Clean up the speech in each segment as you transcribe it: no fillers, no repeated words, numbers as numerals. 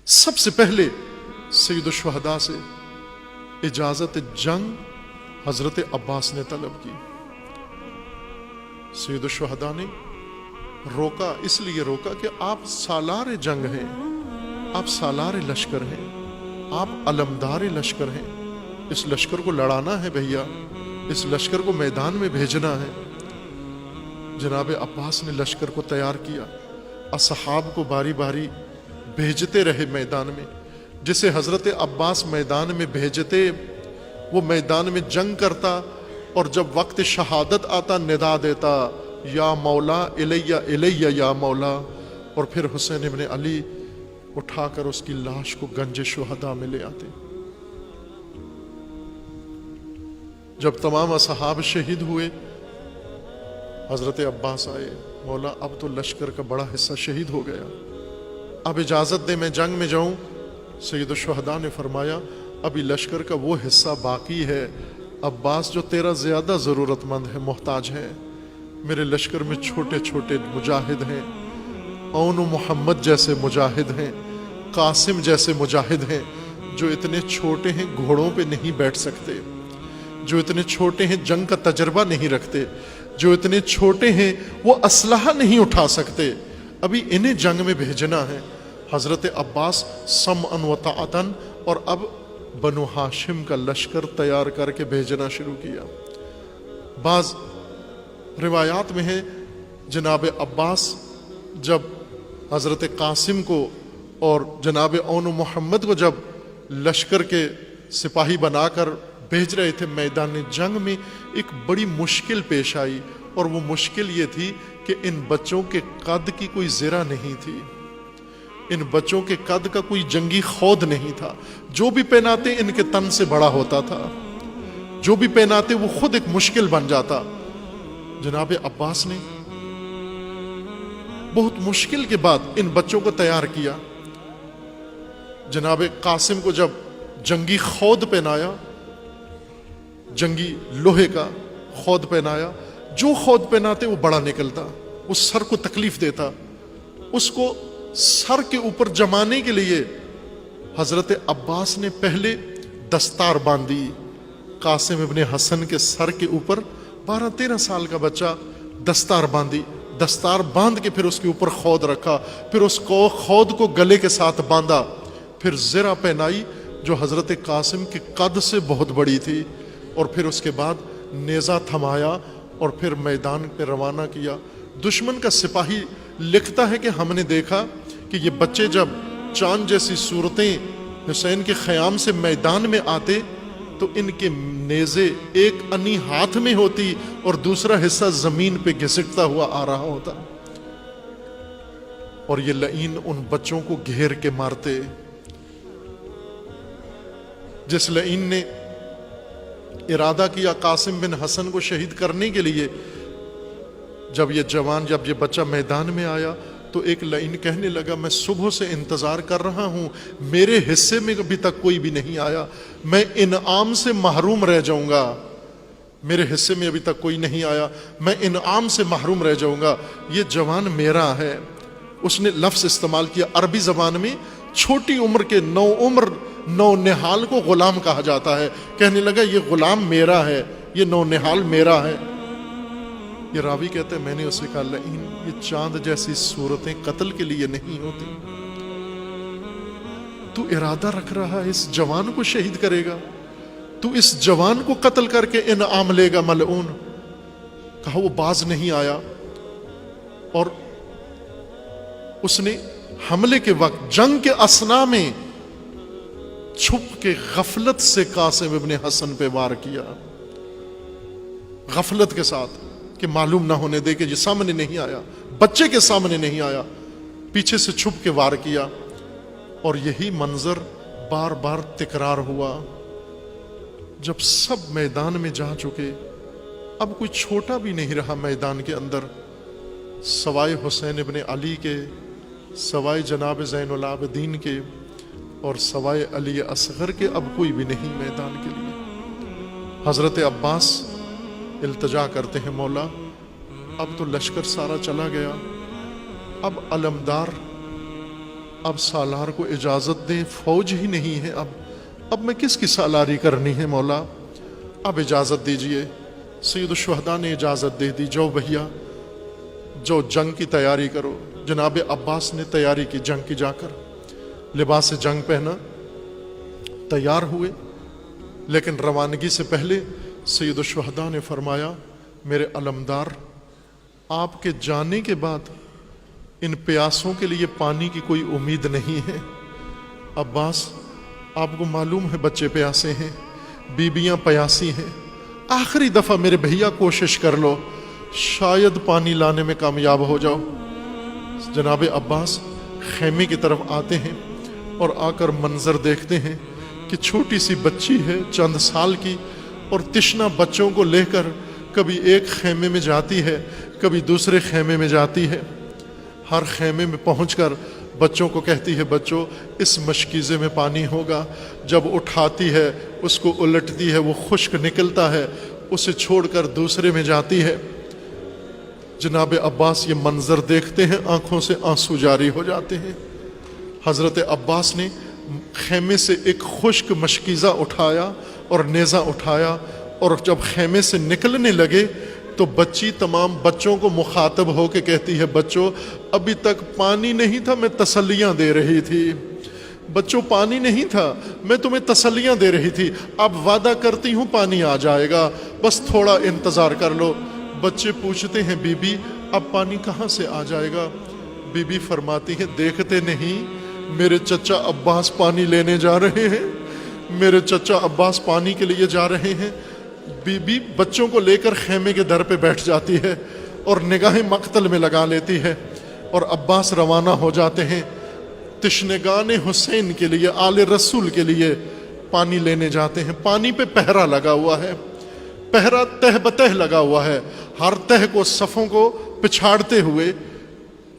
سب سے پہلے سید الشہداء سے اجازت جنگ حضرت عباس نے طلب کی. سید الشہداء نے روکا، اس لیے روکا کہ آپ سالار جنگ ہیں، آپ سالار لشکر ہیں، آپ علمدار لشکر ہیں. اس لشکر کو لڑانا ہے بھیا، اس لشکر کو میدان میں بھیجنا ہے. جناب عباس نے لشکر کو تیار کیا، اصحاب کو باری باری بھیجتے رہے میدان میں. جسے حضرت عباس میدان میں بھیجتے وہ میدان میں جنگ کرتا، اور جب وقت شہادت آتا ندا دیتا یا مولا الیہ الیہ یا مولا، اور پھر حسین ابن علی اٹھا کر اس کی لاش کو گنج شہداء میں لے آتے. جب تمام اصحاب شہید ہوئے، حضرت عباس آئے، مولا اب تو لشکر کا بڑا حصہ شہید ہو گیا، اب اجازت دے میں جنگ میں جاؤں. سید الشہداء نے فرمایا ابھی لشکر کا وہ حصہ باقی ہے عباس جو تیرا زیادہ ضرورت مند ہے، محتاج ہے. میرے لشکر میں چھوٹے چھوٹے مجاہد ہیں، اون محمد جیسے مجاہد ہیں، قاسم جیسے مجاہد ہیں، جو اتنے چھوٹے ہیں گھوڑوں پہ نہیں بیٹھ سکتے، جو اتنے چھوٹے ہیں جنگ کا تجربہ نہیں رکھتے، جو اتنے چھوٹے ہیں وہ اسلحہ نہیں اٹھا سکتے، ابھی انہیں جنگ میں بھیجنا ہے. حضرت عباس سمعا و طاعتا، اور اب بنو ہاشم کا لشکر تیار کر کے بھیجنا شروع کیا. بعض روایات میں ہے جناب عباس جب حضرت قاسم کو اور جناب اون محمد کو جب لشکر کے سپاہی بنا کر بھیج رہے تھے میدان جنگ میں، ایک بڑی مشکل پیش آئی، اور وہ مشکل یہ تھی کہ ان بچوں کے قد کی کوئی زرہ نہیں تھی، ان بچوں کے قد کا کوئی جنگی خود نہیں تھا. جو بھی پہناتے ان کے تن سے بڑا ہوتا تھا، جو بھی پہناتے وہ خود ایک مشکل بن جاتا. جناب عباس نے بہت مشکل کے بعد ان بچوں کو تیار کیا. جناب قاسم کو جب جنگی خود پہنایا، جنگی لوہے کا خود پہنایا، جو خود پہناتے وہ بڑا نکلتا، اس سر کو تکلیف دیتا. اس کو سر کے اوپر جمانے کے لیے حضرت عباس نے پہلے دستار باندھی. قاسم ابن حسن کے سر کے اوپر 12-13 سال کا بچہ دستار باندھی، دستار باندھ کے پھر اس کے اوپر خود رکھا، پھر اس کو خود کو گلے کے ساتھ باندھا، پھر زرہ پہنائی جو حضرت قاسم کے قد سے بہت بڑی تھی، اور پھر اس کے بعد نیزہ تھمایا اور پھر میدان پہ روانہ کیا. دشمن کا سپاہی لکھتا ہے کہ ہم نے دیکھا کہ یہ بچے جب چاند جیسی صورتیں حسین کے خیام سے میدان میں آتے تو ان کے نیزے ایک انی ہاتھ میں ہوتی اور دوسرا حصہ زمین پہ گھسٹتا ہوا آ رہا ہوتا، اور یہ لعین ان بچوں کو گھیر کے مارتے. جس لعین نے ارادہ کیا قاسم بن حسن کو شہید کرنے کے لیے، جب یہ بچہ میدان میں آیا تو ایک لعین کہنے لگا میں صبح سے انتظار کر رہا ہوں، میرے حصے میں ابھی تک کوئی بھی نہیں آیا، میں انعام سے محروم رہ جاؤں گا، میرے حصے میں ابھی تک کوئی نہیں آیا، میں انعام سے محروم رہ جاؤں گا، یہ جوان میرا ہے. اس نے لفظ استعمال کیا عربی زبان میں، چھوٹی عمر کے نونہال کو غلام کہا جاتا ہے. کہنے لگا یہ غلام میرا ہے، یہ نونہال میرا ہے. یہ راوی کہتے ہیں میں نے اسے کہا لعین یہ چاند جیسی صورتیں قتل کے لیے نہیں ہوتی، تو ارادہ رکھ رہا ہے اس جوان کو شہید کرے گا، تو اس جوان کو قتل کر کے انعام لے گا ملعون. کہا وہ باز نہیں آیا، اور اس نے حملے کے وقت جنگ کے اثناء میں چھپ کے غفلت سے قاسم ابن حسن پہ وار کیا، غفلت کے ساتھ کہ معلوم نہ ہونے دے کہ یہ سامنے نہیں آیا، بچے کے سامنے نہیں آیا، پیچھے سے چھپ کے وار کیا. اور یہی منظر بار بار تکرار ہوا. جب سب میدان میں جا چکے، اب کوئی چھوٹا بھی نہیں رہا میدان کے اندر، سوائے حسین ابن علی کے، سوائے جناب زین العابدین کے، اور سوائے علی اصغر کے اب کوئی بھی نہیں میدان کے لیے. حضرت عباس التجا کرتے ہیں مولا اب تو لشکر سارا چلا گیا، اب علمدار اب سالار کو اجازت دیں، فوج ہی نہیں ہے، اب میں کس کی سالاری کرنی ہے مولا، اب اجازت دیجئے۔ سید الشہداء نے اجازت دے دی، جو بھیا جو جنگ کی تیاری کرو۔ جناب عباس نے تیاری کی جنگ کی، جا کر لباس جنگ پہنا، تیار ہوئے، لیکن روانگی سے پہلے سید الشہداء نے فرمایا میرے علمدار، آپ کے جانے کے بعد ان پیاسوں کے لیے پانی کی کوئی امید نہیں ہے۔ عباس، آپ کو معلوم ہے بچے پیاسے ہیں، بیبیاں پیاسی ہیں، آخری دفعہ میرے بھیا کوشش کر لو، شاید پانی لانے میں کامیاب ہو جاؤ۔ جناب عباس خیمے کی طرف آتے ہیں اور آ کر منظر دیکھتے ہیں کہ چھوٹی سی بچی ہے چند سال کی، اور تشنا بچوں کو لے کر کبھی ایک خیمے میں جاتی ہے، کبھی دوسرے خیمے میں جاتی ہے۔ ہر خیمے میں پہنچ کر بچوں کو کہتی ہے بچوں اس مشکیزے میں پانی ہوگا، جب اٹھاتی ہے اس کو الٹتی ہے، وہ خشک نکلتا ہے، اسے چھوڑ کر دوسرے میں جاتی ہے۔ جناب عباس یہ منظر دیکھتے ہیں، آنکھوں سے آنسو جاری ہو جاتے ہیں۔ حضرت عباس نے خیمے سے ایک خشک مشکیزہ اٹھایا اور نیزہ اٹھایا، اور جب خیمے سے نکلنے لگے تو بچی تمام بچوں کو مخاطب ہو کے کہتی ہے بچوں ابھی تک پانی نہیں تھا، میں تسلیاں دے رہی تھی، بچوں پانی نہیں تھا، میں تمہیں تسلیاں دے رہی تھی، اب وعدہ کرتی ہوں پانی آ جائے گا، بس تھوڑا انتظار کر لو۔ بچے پوچھتے ہیں بی بی اب پانی کہاں سے آ جائے گا؟ بی بی فرماتی ہے دیکھتے نہیں میرے چچا عباس پانی لینے جا رہے ہیں، میرے چچا عباس پانی کے لیے جا رہے ہیں۔ بی بی بچوں کو لے کر خیمے کے در پہ بیٹھ جاتی ہے اور نگاہیں مقتل میں لگا لیتی ہے، اور عباس روانہ ہو جاتے ہیں تشنگان حسین کے لیے، آل رسول کے لیے پانی لینے جاتے ہیں۔ پانی پہ پہرا لگا ہوا ہے، پہرا تہ بتہ لگا ہوا ہے، ہر تہ کو صفوں کو پچھاڑتے ہوئے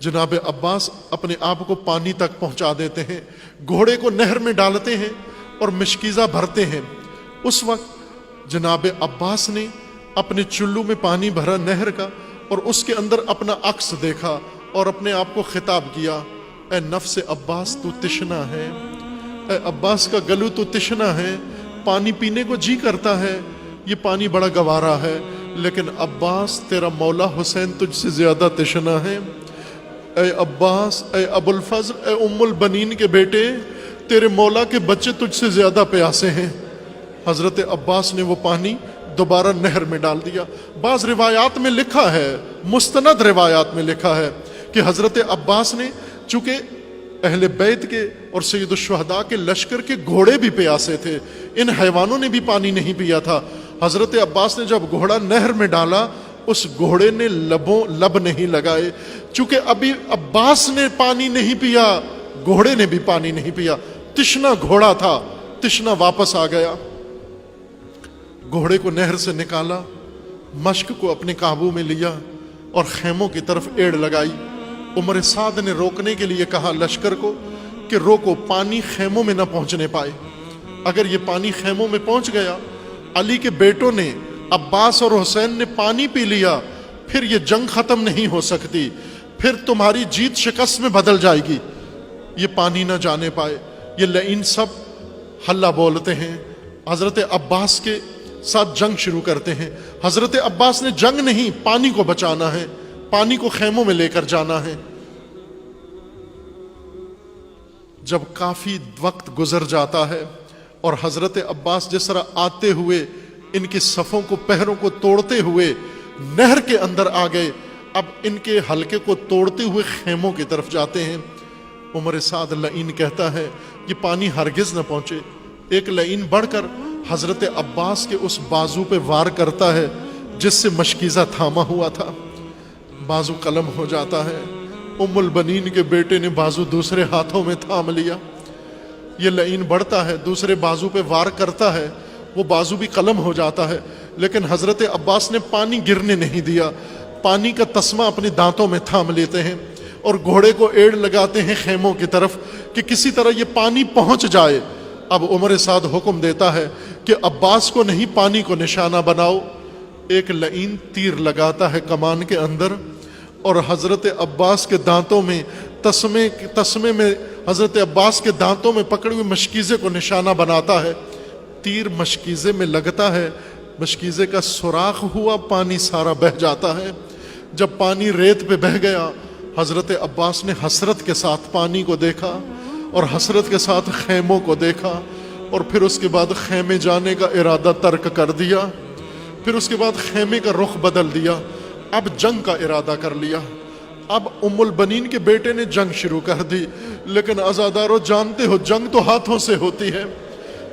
جناب عباس اپنے آپ کو پانی تک پہنچا دیتے ہیں، گھوڑے کو نہر میں ڈالتے ہیں اور مشکیزہ بھرتے ہیں۔ اس وقت جناب عباس نے اپنے چلو میں پانی بھرا نہر کا، اور اس کے اندر اپنا عکس دیکھا اور اپنے آپ کو خطاب کیا، اے نفس عباس تو تشنا ہے، اے عباس کا گلو تو تشنا ہے، پانی پینے کو جی کرتا ہے، یہ پانی بڑا گوارا ہے، لیکن عباس تیرا مولا حسین تجھ سے زیادہ تشنا ہے۔ اے عباس، اے ابو الفضل، اے ام البنین کے بیٹے، تیرے مولا کے بچے تجھ سے زیادہ پیاسے ہیں۔ حضرت عباس نے وہ پانی دوبارہ نہر میں ڈال دیا۔ بعض روایات میں لکھا ہے، مستند روایات میں لکھا ہے کہ حضرت عباس نے، چونکہ اہل بیت کے اور سید الشہداء کے لشکر کے گھوڑے بھی پیاسے تھے، ان حیوانوں نے بھی پانی نہیں پیا تھا، حضرت عباس نے جب گھوڑا نہر میں ڈالا اس گھوڑے نے لب نہیں لگائے، چونکہ ابھی عباس نے پانی نہیں پیا، گھوڑے نے بھی پانی نہیں پیا، تشنا گھوڑا تھا، تشنا واپس آ گیا۔ گھوڑے کو نہر سے نکالا، مشک کو اپنے قابو میں لیا اور خیموں کی طرف ایڑ لگائی۔ عمر سعد نے روکنے کے لیے کہا لشکر کو کہ روکو، پانی خیموں میں نہ پہنچنے پائے، اگر یہ پانی خیموں میں پہنچ گیا، علی کے بیٹوں نے، عباس اور حسین نے پانی پی لیا، پھر یہ جنگ ختم نہیں ہو سکتی، پھر تمہاری جیت شکست میں بدل جائے گی، یہ پانی نہ جانے پائے۔ یہ لعین سب حلہ بولتے ہیں، حضرت عباس کے ساتھ جنگ شروع کرتے ہیں۔ حضرت عباس نے جنگ نہیں، پانی کو بچانا ہے، پانی کو خیموں میں لے کر جانا ہے۔ جب کافی وقت گزر جاتا ہے اور حضرت عباس جس طرح آتے ہوئے ان کی صفوں کو، پہروں کو توڑتے ہوئے نہر کے اندر آ گئے، اب ان کے حلقے کو توڑتے ہوئے خیموں کی طرف جاتے ہیں۔ عمر سعد لعین کہتا ہے یہ پانی ہرگز نہ پہنچے۔ ایک لعین بڑھ کر حضرت عباس کے اس بازو پہ وار کرتا ہے جس سے مشکیزہ تھاما ہوا تھا، بازو قلم ہو جاتا ہے۔ ام البنین کے بیٹے نے بازو دوسرے ہاتھوں میں تھام لیا، یہ لعین بڑھتا ہے، دوسرے بازو پہ وار کرتا ہے، وہ بازو بھی قلم ہو جاتا ہے، لیکن حضرت عباس نے پانی گرنے نہیں دیا، پانی کا تسمہ اپنے دانتوں میں تھام لیتے ہیں اور گھوڑے کو ایڑ لگاتے ہیں خیموں کی طرف کہ کسی طرح یہ پانی پہنچ جائے۔ اب عمر سعد حکم دیتا ہے کہ عباس کو نہیں، پانی کو نشانہ بناؤ۔ ایک لعین تیر لگاتا ہے کمان کے اندر اور حضرت عباس کے دانتوں میں تسمے میں حضرت عباس کے دانتوں میں پکڑے ہوئے مشکیزے کو نشانہ بناتا ہے، تیر مشکیزے میں لگتا ہے، مشکیزے کا سوراخ ہوا، پانی سارا بہہ جاتا ہے۔ جب پانی ریت پہ بہہ گیا، حضرت عباس نے حسرت کے ساتھ پانی کو دیکھا اور حسرت کے ساتھ خیموں کو دیکھا، اور پھر اس کے بعد خیمے جانے کا ارادہ ترک کر دیا، پھر اس کے بعد خیمے کا رخ بدل دیا، اب جنگ کا ارادہ کر لیا۔ اب ام البنین کے بیٹے نے جنگ شروع کر دی، لیکن عزادارو جانتے ہو جنگ تو ہاتھوں سے ہوتی ہے۔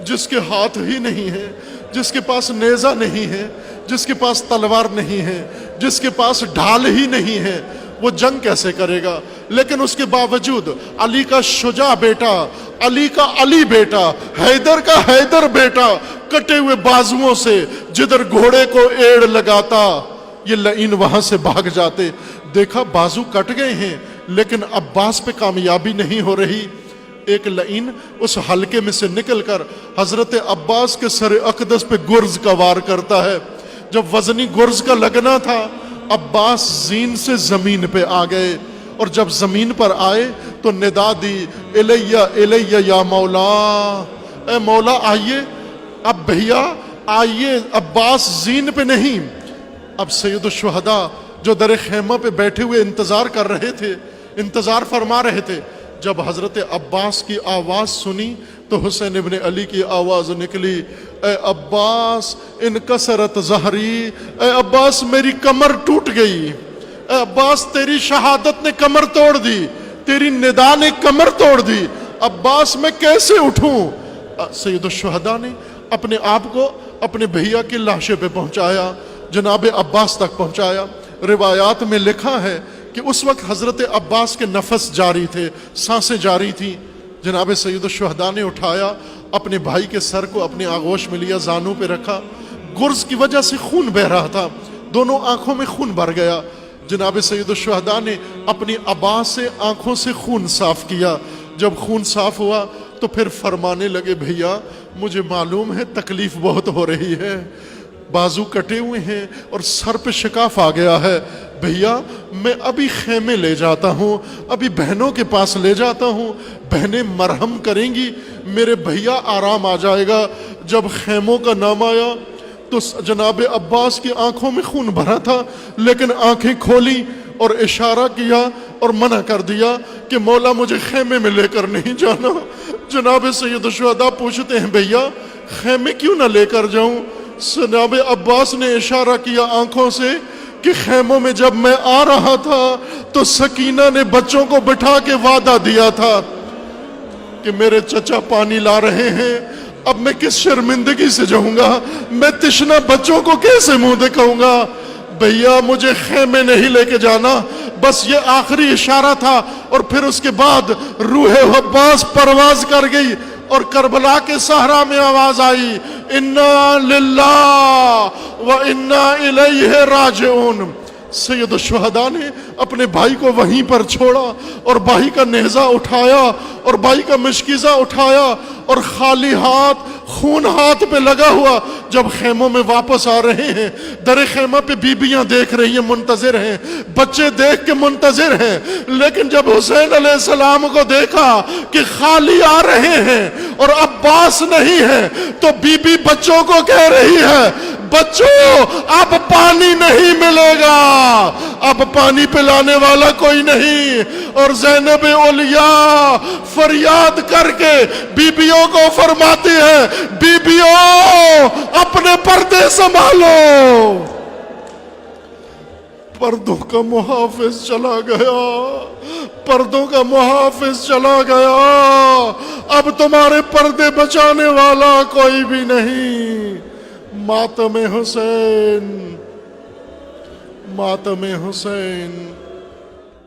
جس کے ہاتھ ہی نہیں ہے، جس کے پاس نیزہ نہیں ہے، جس کے پاس تلوار نہیں ہے، جس کے پاس ڈھال ہی نہیں ہے، وہ جنگ کیسے کرے گا؟ لیکن اس کے باوجود علی کا شجاع بیٹا، علی کا علی بیٹا، حیدر کا حیدر بیٹا کٹے ہوئے بازوؤں سے جدھر گھوڑے کو ایڑ لگاتا، یہ لعین وہاں سے بھاگ جاتے۔ دیکھا بازو کٹ گئے ہیں لیکن عباس پہ کامیابی نہیں ہو رہی۔ ایک لعین اس حلقے میں سے نکل کر حضرت عباس کے سر اقدس پہ گرز کا وار کرتا ہے۔ جب وزنی گرز کا لگنا تھا، عباس زین سے زمین پہ آ گئے، اور جب زمین پر آئے تو ندا دی، الیہ الیہ یا مولا، اے مولا آئیے۔ اب بھیا آئیے، عباس زین پہ نہیں، اب سید الشہداء جو در خیمہ پہ بیٹھے ہوئے انتظار کر رہے تھے، انتظار فرما رہے تھے، جب حضرت عباس کی آواز سنی تو حسین ابن علی کی آواز نکلی، اے عباس انکسرت ظہری، اے عباس میری کمر ٹوٹ گئی، اے عباس تیری شہادت نے کمر توڑ دی، تیری ندا نے کمر توڑ دی، عباس میں کیسے اٹھوں؟ سید الشہداء نے اپنے آپ کو اپنے بھیا کی لاشے پہ پہنچایا، جناب عباس تک پہنچایا۔ روایات میں لکھا ہے کہ اس وقت حضرت عباس کے نفس جاری تھے، سانسیں جاری تھیں۔ جناب سید الشہداء نے اٹھایا، اپنے بھائی کے سر کو اپنی آغوش میں لیا، زانوں پہ رکھا، گرز کی وجہ سے خون بہ رہا تھا، دونوں آنکھوں میں خون بھر گیا۔ جناب سید الشہداء نے اپنی عبا سے آنکھوں سے خون صاف کیا۔ جب خون صاف ہوا تو پھر فرمانے لگے، بھیا مجھے معلوم ہے تکلیف بہت ہو رہی ہے، بازو کٹے ہوئے ہیں اور سر پہ شکاف آ گیا ہے، بھیا میں ابھی خیمے لے جاتا ہوں، ابھی بہنوں کے پاس لے جاتا ہوں، بہنیں مرہم کریں گی، میرے بھیا آرام آ جائے گا۔ جب خیموں کا نام آیا تو جناب عباس کی آنکھوں میں خون بھرا تھا، لیکن آنکھیں کھولی اور اشارہ کیا اور منع کر دیا کہ مولا مجھے خیمے میں لے کر نہیں جانا۔ جناب سید الشہداء پوچھتے ہیں، بھیا خیمے کیوں نہ لے کر جاؤں؟ جناب عباس نے اشارہ کیا آنکھوں سے کہ خیموں میں جب میں آ رہا تھا تو سکینہ نے بچوں کو بٹھا کے وعدہ دیا تھا کہ میرے چچا پانی لا رہے ہیں، اب میں کس شرمندگی سے جاؤں گا، میں تشنہ بچوں کو کیسے منہ دکھاؤں گا؟ بھیا مجھے خیمے نہیں لے کے جانا، بس یہ آخری اشارہ تھا۔ اور پھر اس کے بعد روح عباس پرواز کر گئی اور کربلا کے صحرا میں آواز آئی، انا للہ و انا الیہ راجعون۔ سید الشہداء نے اپنے بھائی کو وہیں پر چھوڑا اور بھائی کا نیزہ اٹھایا اور بھائی کا مشکیزہ اٹھایا اور خالی ہاتھ، خون ہاتھ پہ لگا ہوا جب خیموں میں واپس آ رہے ہیں، در خیمہ پہ بیبیاں دیکھ رہی ہیں، منتظر ہیں، بچے دیکھ کے منتظر ہیں، لیکن جب حسین علیہ السلام کو دیکھا کہ خالی آ رہے ہیں اور عباس نہیں ہے تو بی بی بچوں کو کہہ رہی ہے، بچوں اب پانی نہیں ملے گا، اب پانی پلانے والا کوئی نہیں۔ اور زینب اولیاء فریاد کر کے بیبیوں کو فرماتی ہے، بیبیوں اپنے پردے سنبھالو۔ پردوں کا محافظ چلا گیا، پردوں کا محافظ چلا گیا، اب تمہارے پردے بچانے والا کوئی بھی نہیں۔ ماتم حسین، ماتم حسین۔